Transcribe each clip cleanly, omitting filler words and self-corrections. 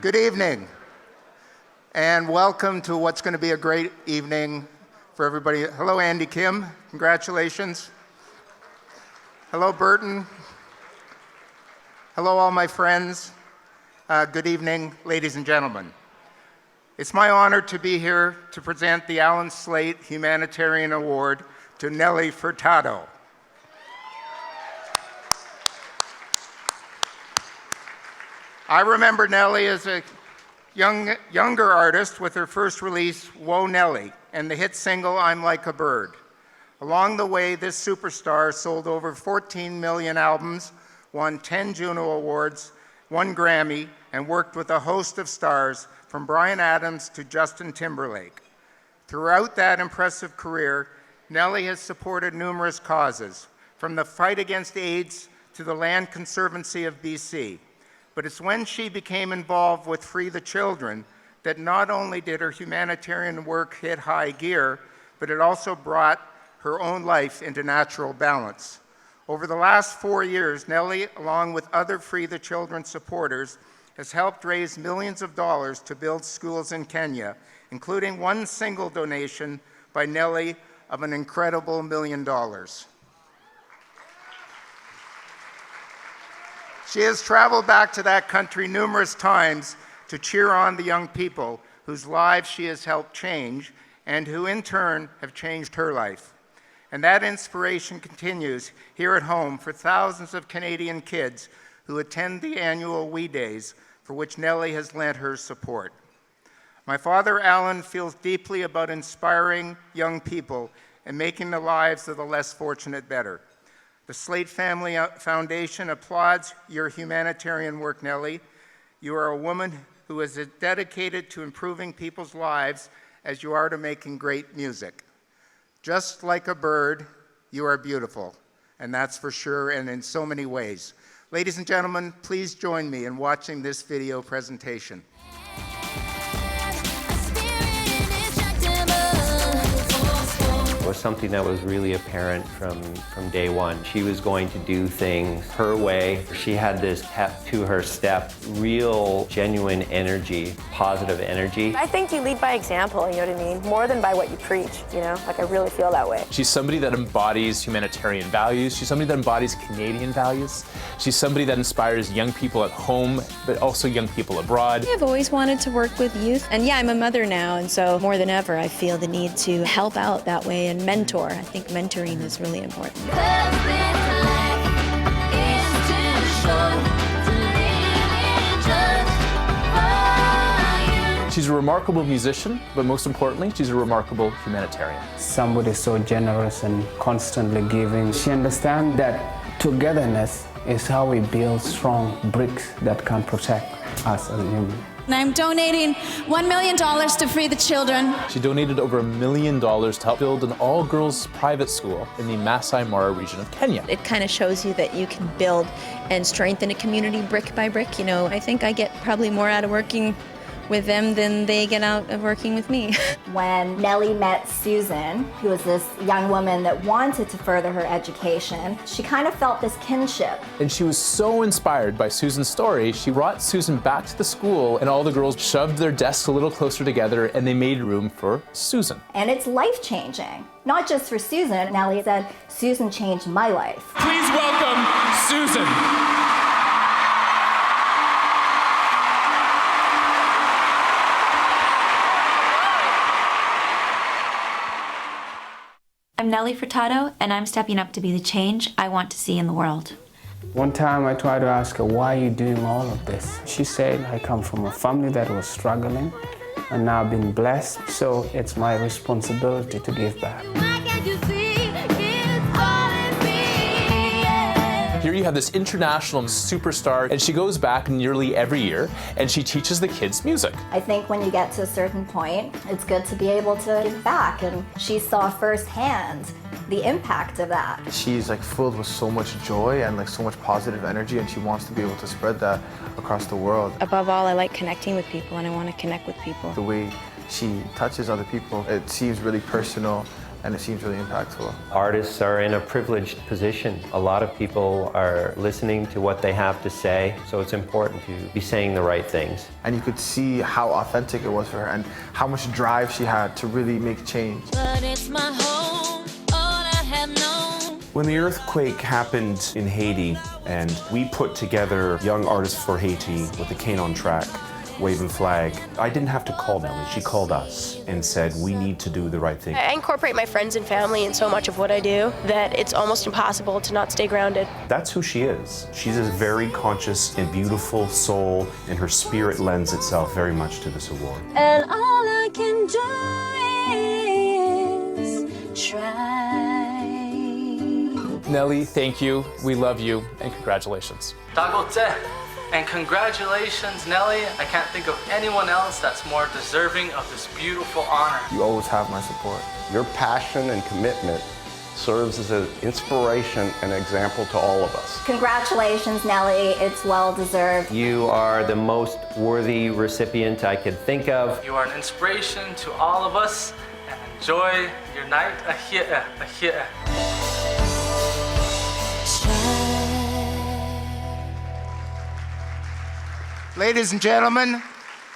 Good evening, and welcome to what's going to be a great evening for everybody. Hello, Andy Kim. Congratulations. Hello, Burton. Hello, all my friends. Good evening, ladies and gentlemen. It's my honor to be here to present the Allan Slaight Humanitarian Award to Nelly Furtado. I remember Nelly as a younger artist with her first release, Whoa Nelly, and the hit single, I'm Like a Bird. Along the way, this superstar sold over 14 million albums, won 10 Juno Awards, 1 Grammy, and worked with a host of stars from Bryan Adams to Justin Timberlake. Throughout that impressive career, Nelly has supported numerous causes, from the fight against AIDS to the Land Conservancy of BC. But it's when she became involved with Free the Children that not only did her humanitarian work hit high gear, but it also brought her own life into natural balance. Over the last 4 years, Nelly, along with other Free the Children supporters, has helped raise millions of dollars to build schools in Kenya, including one single donation by Nelly of an incredible $1 million. She has traveled back to that country numerous times to cheer on the young people whose lives she has helped change and who in turn have changed her life. And that inspiration continues here at home for thousands of Canadian kids who attend the annual We Days, for which Nelly has lent her support. My father, Allan, feels deeply about inspiring young people and making the lives of the less fortunate better. The Slaight Family Foundation applauds your humanitarian work, Nelly. You are a woman who is as dedicated to improving people's lives as you are to making great music. Just like a bird, you are beautiful, and that's for sure, and in so many ways. Ladies and gentlemen, please join me in watching this video presentation. It was something that was really apparent from day one. She was going to do things her way. She had this pep to her step, real, genuine energy, positive energy. I think you lead by example, you know what I mean? More than by what you preach, you know? Like, I really feel that way. She's somebody that embodies humanitarian values. She's somebody that embodies Canadian values. She's somebody that inspires young people at home, but also young people abroad. I've always wanted to work with youth. And yeah, I'm a mother now, and so more than ever, I feel the need to help out that way and mentor. I think mentoring is really important. She's a remarkable musician, but most importantly, she's a remarkable humanitarian. Somebody so generous and constantly giving. She understands that togetherness is how we build strong bricks that can protect us as humans. And I'm donating $1 million to Free the Children. She donated over $1 million to help build an all-girls private school in the Masai Mara region of Kenya. It kind of shows you that you can build and strengthen a community brick by brick. You know, I think I get probably more out of working with them than they get out of working with me. When Nelly met Susan, who was this young woman that wanted to further her education, she kind of felt this kinship. And she was so inspired by Susan's story, she brought Susan back to the school, and all the girls shoved their desks a little closer together, and they made room for Susan. And it's life-changing. Not just for Susan. Nelly said, Susan changed my life. Please welcome Susan. I'm Nelly Furtado, and I'm stepping up to be the change I want to see in the world. One time I tried to ask her, why are you doing all of this? She said, I come from a family that was struggling, and now I've been blessed, so it's my responsibility to give back. Here you have this international superstar, and she goes back nearly every year, and she teaches the kids music. I think when you get to a certain point, it's good to be able to give back, and she saw firsthand the impact of that. She's like filled with so much joy and like so much positive energy, and she wants to be able to spread that across the world. Above all, I like connecting with people, and I want to connect with people. The way she touches other people, it seems really personal and it seems really impactful. Artists are in a privileged position. A lot of people are listening to what they have to say, so it's important to be saying the right things. And you could see how authentic it was for her and how much drive she had to really make change. But it's my home, all I have known. When the earthquake happened in Haiti and we put together Young Artists for Haiti with the cane on track, waving flag, I didn't have to call Nelly. She called us and said, we need to do the right thing. I incorporate my friends and family in so much of what I do that it's almost impossible to not stay grounded. That's who she is. She's a very conscious and beautiful soul, and her spirit lends itself very much to this award. And all I can do is try. Nelly, thank you. We love you, and congratulations. And congratulations, Nelly. I can't think of anyone else that's more deserving of this beautiful honor. You always have my support. Your passion and commitment serves as an inspiration and example to all of us. Congratulations, Nelly. It's well deserved. You are the most worthy recipient I could think of. You are an inspiration to all of us, and enjoy your night ahead. Ladies and gentlemen,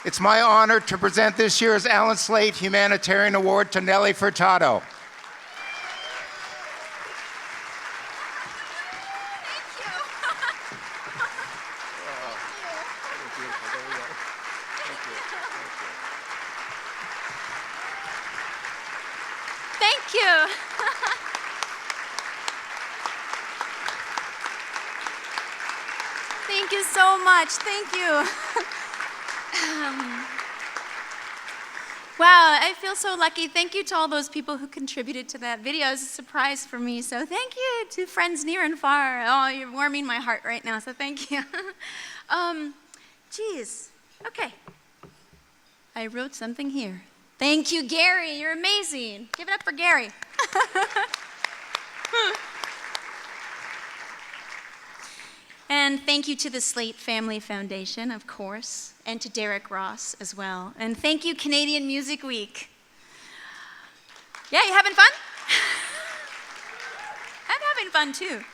it's my honor to present this year's Allan Slaight Humanitarian Award to Nelly Furtado. Thank you. Thank you so much. Thank you. Wow, I feel so lucky. Thank you to all those people who contributed to that video. It was a surprise for me. So thank you to friends near and far. Oh, you're warming my heart right now, so thank you. Geez. Okay. I wrote something here. Thank you, Gary. You're amazing. Give it up for Gary. And thank you to the Slaight Family Foundation, of course, and to Derek Ross as well. And thank you, Canadian Music Week. Yeah, you having fun? I'm having fun too.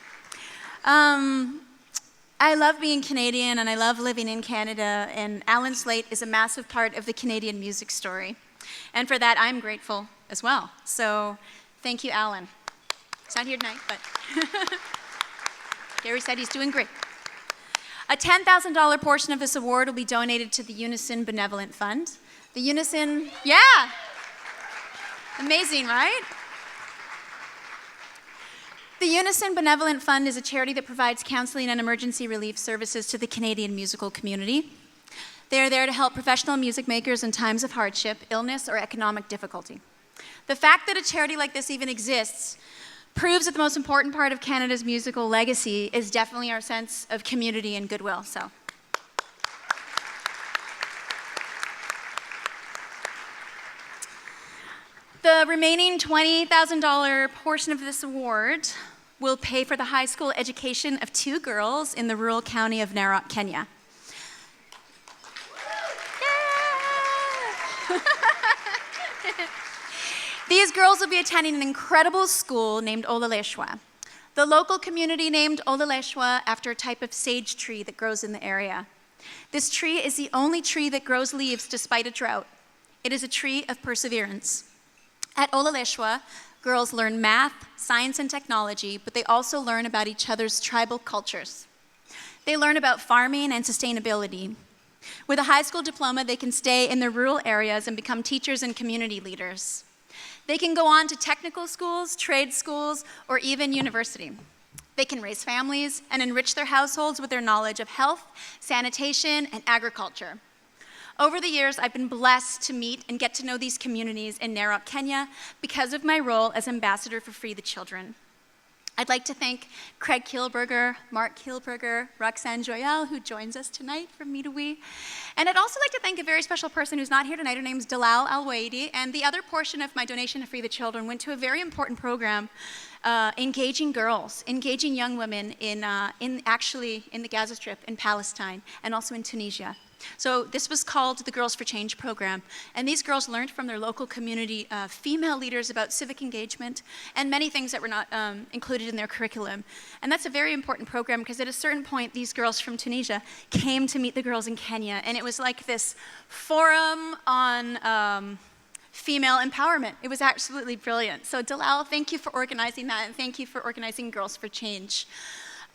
I love being Canadian and I love living in Canada, and Allan Slaight is a massive part of the Canadian music story. And for that, I'm grateful as well. So thank you, Allan. He's not here tonight, but Gary said he's doing great. A $10,000 portion of this award will be donated to the Unison Benevolent Fund. The Unison, yeah! Amazing, right? The Unison Benevolent Fund is a charity that provides counseling and emergency relief services to the Canadian musical community. They are there to help professional music makers in times of hardship, illness, or economic difficulty. The fact that a charity like this even exists proves that the most important part of Canada's musical legacy is definitely our sense of community and goodwill. So, the remaining $20,000 portion of this award will pay for the high school education of 2 girls in the rural county of Narok, Kenya. These girls will be attending an incredible school named Olaleshwa. The local community named Olaleshwa after a type of sage tree that grows in the area. This tree is the only tree that grows leaves despite a drought. It is a tree of perseverance. At Olaleshwa, girls learn math, science, and technology, but they also learn about each other's tribal cultures. They learn about farming and sustainability. With a high school diploma, they can stay in their rural areas and become teachers and community leaders. They can go on to technical schools, trade schools, or even university. They can raise families and enrich their households with their knowledge of health, sanitation, and agriculture. Over the years, I've been blessed to meet and get to know these communities in Narok, Kenya, because of my role as ambassador for Free the Children. I'd like to thank Craig Kielberger, Mark Kielberger, Roxanne Joyal, who joins us tonight from Me to We. And I'd also like to thank a very special person who's not here tonight. Her name's Dalal Al-Waidi, and the other portion of my donation to Free the Children went to a very important program engaging girls, engaging young women in the Gaza Strip, in Palestine, and also in Tunisia. So this was called the Girls for Change program. And these girls learned from their local community female leaders about civic engagement and many things that were not included in their curriculum. And that's a very important program because at a certain point, these girls from Tunisia came to meet the girls in Kenya. And it was like this forum on female empowerment. It was absolutely brilliant. So Dalal, thank you for organizing that, and thank you for organizing Girls for Change.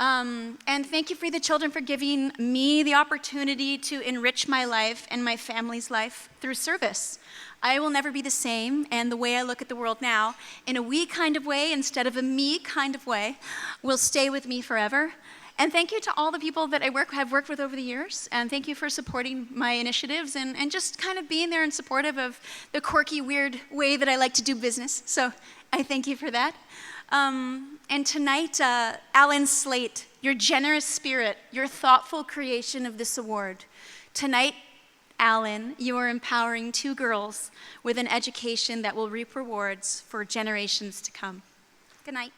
And thank you for the children for giving me the opportunity to enrich my life and my family's life through service. I will never be the same, and the way I look at the world now, in a we kind of way instead of a me kind of way, will stay with me forever. And thank you to all the people that I have worked with over the years, and thank you for supporting my initiatives and just kind of being there and supportive of the quirky, weird way that I like to do business. So I thank you for that. And tonight, Allan Slaight, your generous spirit, your thoughtful creation of this award. Tonight, Allan, you are empowering 2 girls with an education that will reap rewards for generations to come. Good night.